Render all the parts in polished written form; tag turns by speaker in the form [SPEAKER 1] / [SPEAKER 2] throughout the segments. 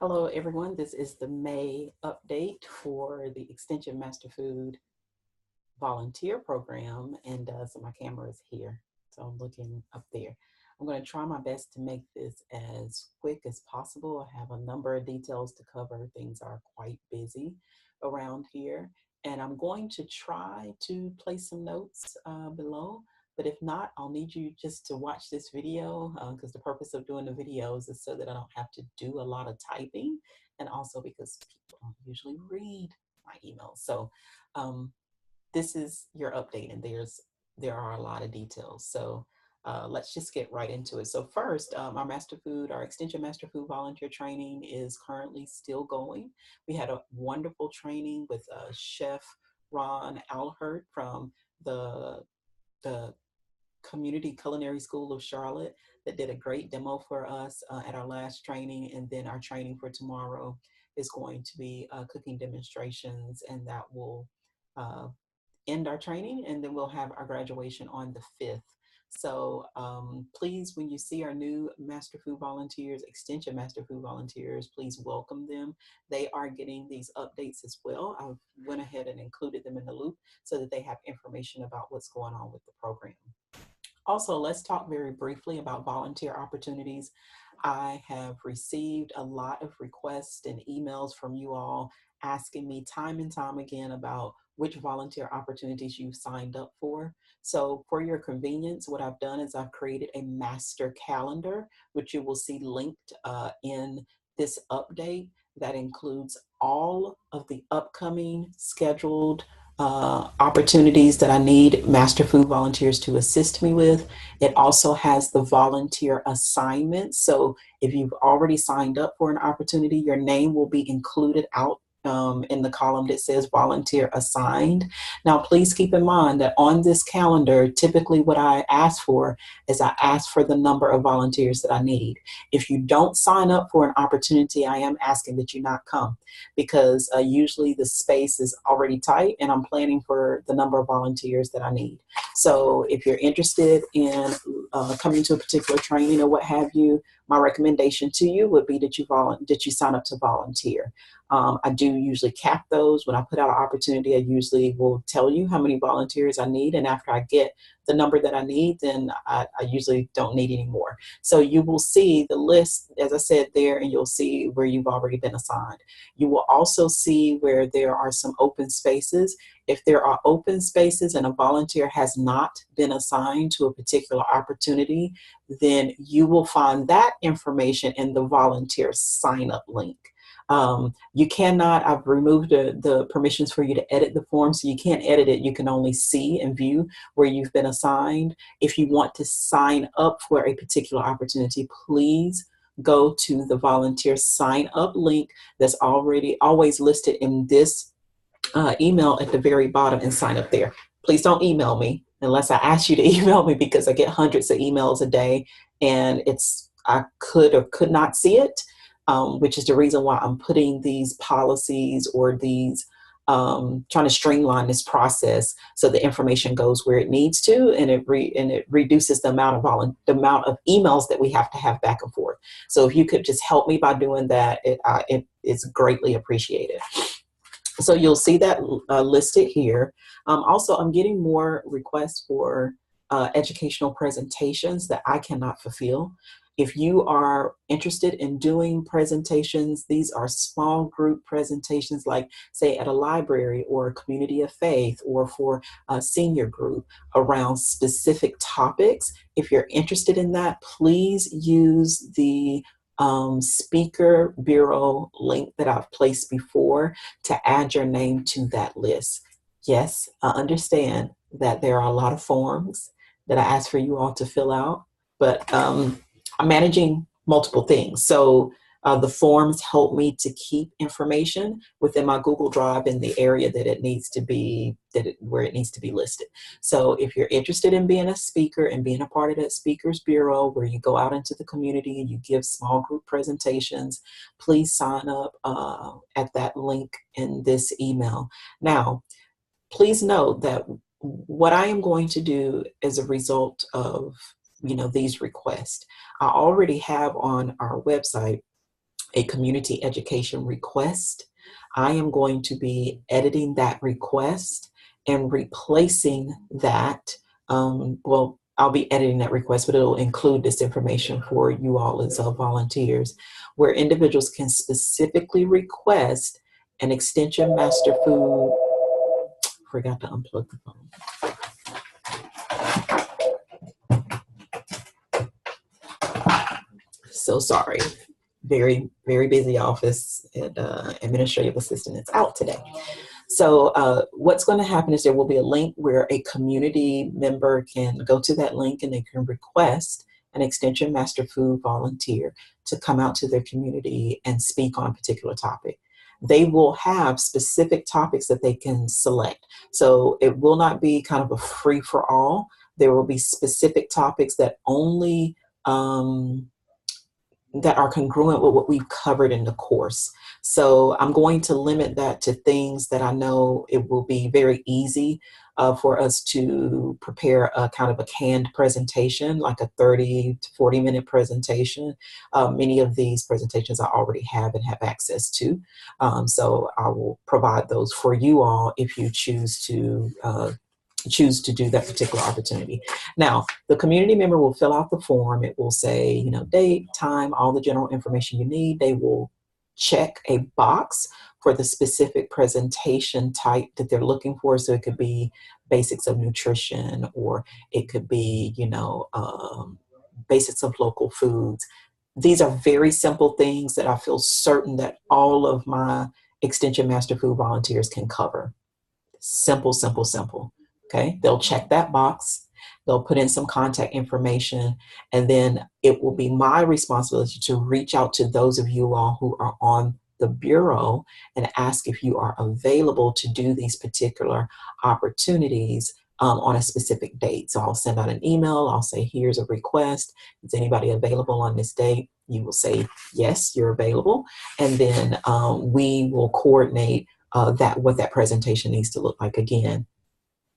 [SPEAKER 1] Hello everyone, this is the May update for the Extension Master Food Volunteer Program, and so my camera is here, so I'm looking up there. I'm going to try my best to make this as quick as possible. I have a number of details to cover. Things are quite busy around here, and I'm going to try to place some notes below. But if not, I'll need you just to watch this video because the purpose of doing the videos is so that I don't have to do a lot of typing, and also because people don't usually read my emails. So this is your update, and there are a lot of details. So let's just get right into it. So first, our Extension Master Food Volunteer Training is currently still going. We had a wonderful training with Chef Ron Alhert from the Community Culinary School of Charlotte that did a great demo for us at our last training. And then our training for tomorrow is going to be cooking demonstrations, and that will end our training, and then we'll have our graduation on the 5th. So please, when you see our new Master Food Volunteers, Extension Master Food Volunteers, please welcome them. They are getting these updates as well. I went ahead and included them in the loop so that they have information about what's going on with the program. Also, let's talk very briefly about volunteer opportunities. I have received a lot of requests and emails from you all asking me time and time again about which volunteer opportunities you've signed up for. So for your convenience, what I've done is I've created a master calendar, which you will see linked in this update. That includes all of the upcoming scheduled opportunities that I need Master Food volunteers to assist me with. It also has the volunteer assignments. So if you've already signed up for an opportunity, your name will be included out in the column that says volunteer assigned. Now, please keep in mind that on this calendar, typically what I ask for is I ask for the number of volunteers that I need. If you don't sign up for an opportunity, I am asking that you not come, because usually the space is already tight and I'm planning for the number of volunteers that I need. So if you're interested in coming to a particular training or what have you, my recommendation to you would be that you sign up to volunteer. I do usually cap those. When I put out an opportunity, I usually will tell you how many volunteers I need, and after I get the number that I need, then I usually don't need any more. So you will see the list, as I said, there, and you'll see where you've already been assigned. You will also see where there are some open spaces. If there are open spaces and a volunteer has not been assigned to a particular opportunity, then you will find that information in the volunteer sign up link. You cannot, I've removed the permissions for you to edit the form, so you can't edit it. You can only see and view where you've been assigned. If you want to sign up for a particular opportunity, please go to the volunteer sign up link that's always listed in this email at the very bottom, and sign up there. Please don't email me unless I ask you to email me, because I get hundreds of emails a day, and I could or could not see it. Which is the reason why I'm putting these policies or these trying to streamline this process so the information goes where it needs to, and it reduces the amount of emails that we have to have back and forth. So if you could just help me by doing that, it's greatly appreciated. So you'll see that listed here. Also, I'm getting more requests for educational presentations that I cannot fulfill. If you are interested in doing presentations, these are small group presentations, like say at a library or a community of faith, or for a senior group around specific topics. If you're interested in that, please use the speaker bureau link that I've placed before to add your name to that list. Yes, I understand that there are a lot of forms that I ask for you all to fill out, but I'm managing multiple things. So the forms help me to keep information within my Google Drive in the area that it needs to be, where it needs to be listed. So if you're interested in being a speaker and being a part of that Speakers Bureau, where you go out into the community and you give small group presentations, please sign up at that link in this email. Now, please note that what I am going to do as a result of these requests, I already have on our website a community education request. I am going to be editing that request and replacing that. Well, I'll be editing that request, but it'll include this information for you all as volunteers, where individuals can specifically request an extension master food. Forgot to unplug the phone. So sorry. Very, very busy office, and administrative assistant is out today. So what's going to happen is there will be a link where a community member can go to that link and they can request an Extension Master Food volunteer to come out to their community and speak on a particular topic. They will have specific topics that they can select. So it will not be kind of a free for all. There will be specific topics that only that are congruent with what we've covered in the course. So I'm going to limit that to things that I know it will be very easy for us to prepare a kind of a canned presentation, like a 30 to 40 minute presentation. Many of these presentations I already have and have access to. So I will provide those for you all if you choose to do that particular opportunity. Now, the community member will fill out the form. It will say, you know, date, time, all the general information you need. They will check a box for the specific presentation type that they're looking for. So it could be basics of nutrition, or it could be, you know, basics of local foods. These are very simple things that I feel certain that all of my Extension Master Food volunteers can cover. Simple, simple, simple. Okay, they'll check that box, they'll put in some contact information, and then it will be my responsibility to reach out to those of you all who are on the Bureau and ask if you are available to do these particular opportunities on a specific date. So I'll send out an email, I'll say, here's a request. Is anybody available on this date? You will say, yes, you're available. And then we will coordinate what that presentation needs to look like. Again,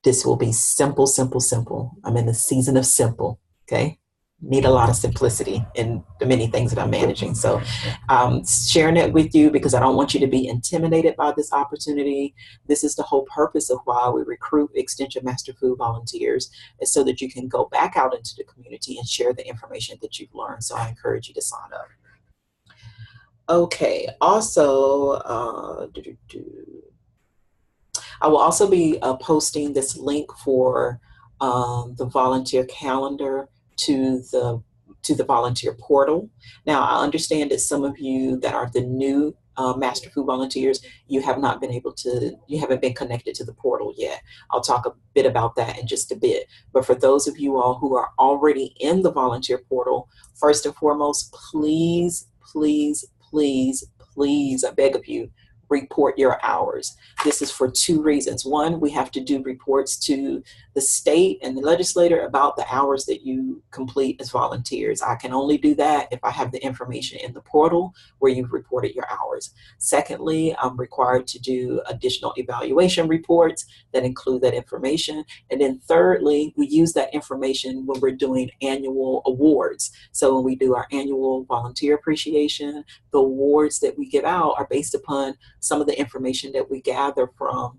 [SPEAKER 1] this will be simple, simple, simple. I'm in the season of simple, okay? Need a lot of simplicity in the many things that I'm managing. So I'm sharing it with you because I don't want you to be intimidated by this opportunity. This is the whole purpose of why we recruit Extension Master Food volunteers, is so that you can go back out into the community and share the information that you've learned. So I encourage you to sign up. Okay, also, I will also be posting this link for the volunteer calendar to the volunteer portal. Now, I understand that some of you that are the new Master Food volunteers, you haven't been connected to the portal yet. I'll talk a bit about that in just a bit. But for those of you all who are already in the volunteer portal, first and foremost, please, please, please, please, I beg of you, report your hours. This is for two reasons. One, we have to do reports to the state and the legislator about the hours that you complete as volunteers. I can only do that if I have the information in the portal where you've reported your hours. Secondly, I'm required to do additional evaluation reports that include that information. And then thirdly, we use that information when we're doing annual awards. So when we do our annual volunteer appreciation, the awards that we give out are based upon some of the information that we gather from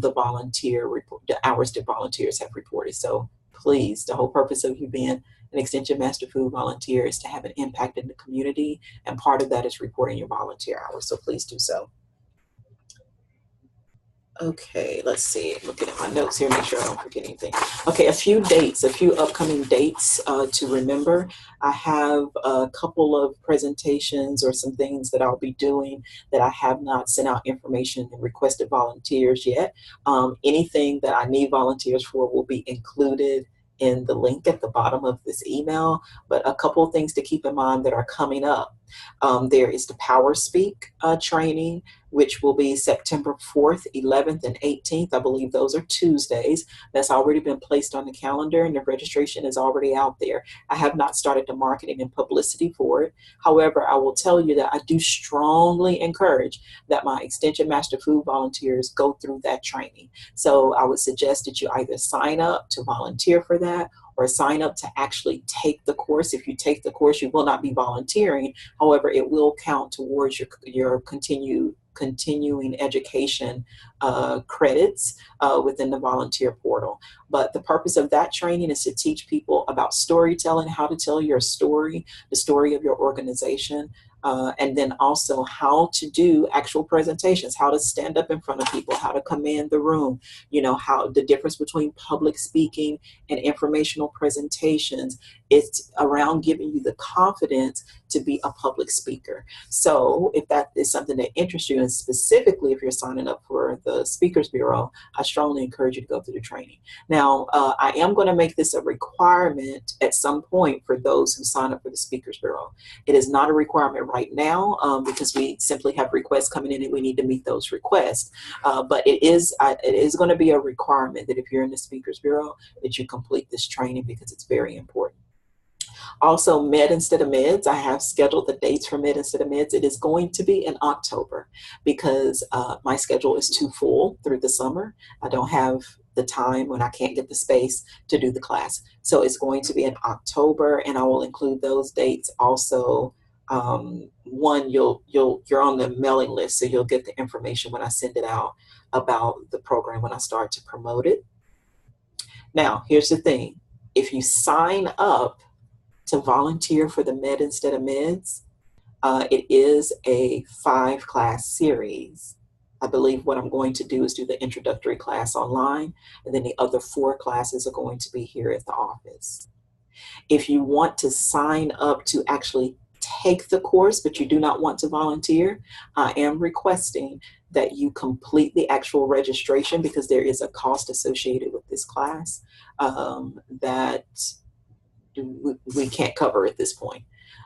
[SPEAKER 1] the volunteer report, the hours that volunteers have reported. So please, the whole purpose of you being an Extension Master Food volunteer is to have an impact in the community, and part of that is reporting your volunteer hours. So please do so. Okay, let's see. Looking at my notes here, make sure I don't forget anything. Okay, a few upcoming dates to remember. I have a couple of presentations or some things that I'll be doing that I have not sent out information and requested volunteers yet. Anything that I need volunteers for will be included in the link at the bottom of this email, but a couple of things to keep in mind that are coming up. There is the PowerSpeak training, which will be September 4th, 11th, and 18th. I believe those are Tuesdays. That's already been placed on the calendar and the registration is already out there. I have not started the marketing and publicity for it. However, I will tell you that I do strongly encourage that my Extension Master Food volunteers go through that training. So I would suggest that you either sign up to volunteer for that, or sign up to actually take the course. If you take the course, you will not be volunteering. However, it will count towards your continuing education credits within the volunteer portal. But the purpose of that training is to teach people about storytelling, how to tell your story, the story of your organization, and then also how to do actual presentations, how to stand up in front of people, how to command the room, you know, how the difference between public speaking and informational presentations. It's around giving you the confidence to be a public speaker. So if that is something that interests you, and specifically if you're signing up for the Speakers Bureau, I strongly encourage you to go through the training. Now, I am going to make this a requirement at some point for those who sign up for the Speakers Bureau. It is not a requirement right now because we simply have requests coming in and we need to meet those requests. But it is going to be a requirement that if you're in the Speakers Bureau, that you complete this training because it's very important. Also, Med Instead of Meds, I have scheduled the dates for Med Instead of Meds. It is going to be in October because my schedule is too full through the summer. I don't have the time when I can't get the space to do the class. So it's going to be in October, and I will include those dates also. One, you're on the mailing list, so you'll get the information when I send it out about the program when I start to promote it. Now, here's the thing. If you sign up to volunteer for the Med Instead of Meds, it is a 5-class series. I believe what I'm going to do is do the introductory class online, and then the other 4 classes are going to be here at the office. If you want to sign up to actually take the course, but you do not want to volunteer, I am requesting that you complete the actual registration because there is a cost associated with this class that we can't cover at this point.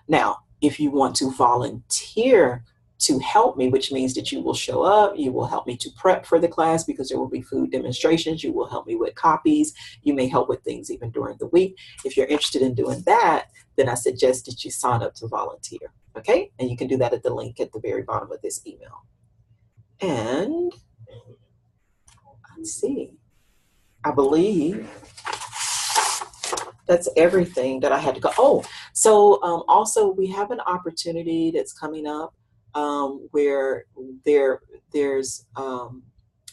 [SPEAKER 1] Now, if you want to volunteer to help me, which means that you will show up, you will help me to prep for the class because there will be food demonstrations, you will help me with copies, you may help with things even during the week. If you're interested in doing that, then I suggest that you sign up to volunteer, okay? And you can do that at the link at the very bottom of this email. And let's see, I believe that's everything that I had to go. Oh, so also we have an opportunity that's coming up where there's going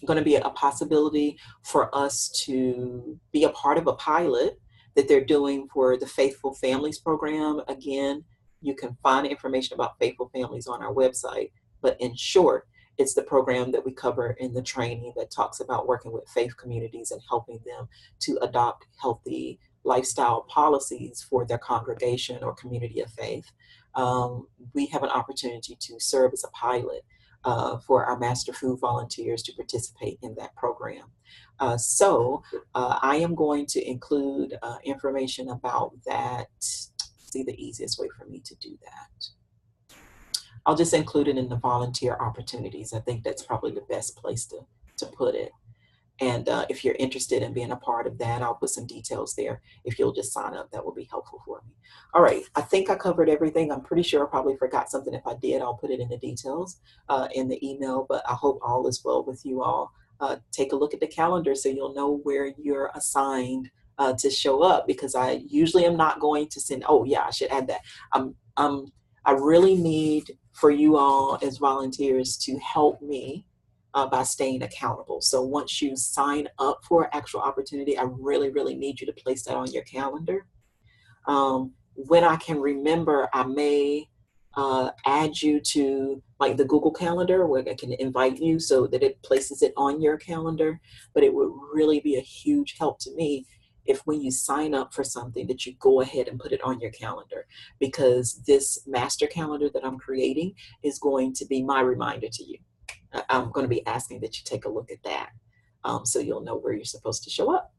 [SPEAKER 1] to be a possibility for us to be a part of a pilot that they're doing for the Faithful Families program. Again, you can find information about Faithful Families on our website, but in short, it's the program that we cover in the training that talks about working with faith communities and helping them to adopt healthy lifestyle policies for their congregation or community of faith. We have an opportunity to serve as a pilot for our Master Food volunteers to participate in that program. So I am going to include information about that. See the easiest way for me to do that. I'll just include it in the volunteer opportunities. I think that's probably the best place to put it. And if you're interested in being a part of that, I'll put some details there. If you'll just sign up, that will be helpful for me. All right, I think I covered everything. I'm pretty sure I probably forgot something. If I did, I'll put it in the details in the email, but I hope all is well with you all. Take a look at the calendar so you'll know where you're assigned to show up, because I usually am not going to send, oh yeah, I should add that. I really need for you all as volunteers to help me by staying accountable. So once you sign up for an actual opportunity, I really, really need you to place that on your calendar. When I can remember, I may add you to like the Google Calendar where I can invite you so that it places it on your calendar. But it would really be a huge help to me if when you sign up for something that you go ahead and put it on your calendar, because this master calendar that I'm creating is going to be my reminder to you. I'm going to be asking that you take a look at that so you'll know where you're supposed to show up.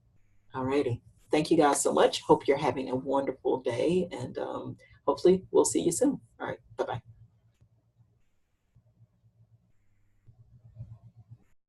[SPEAKER 1] All righty. Thank you guys so much. Hope you're having a wonderful day, and hopefully we'll see you soon. All right. Bye-bye.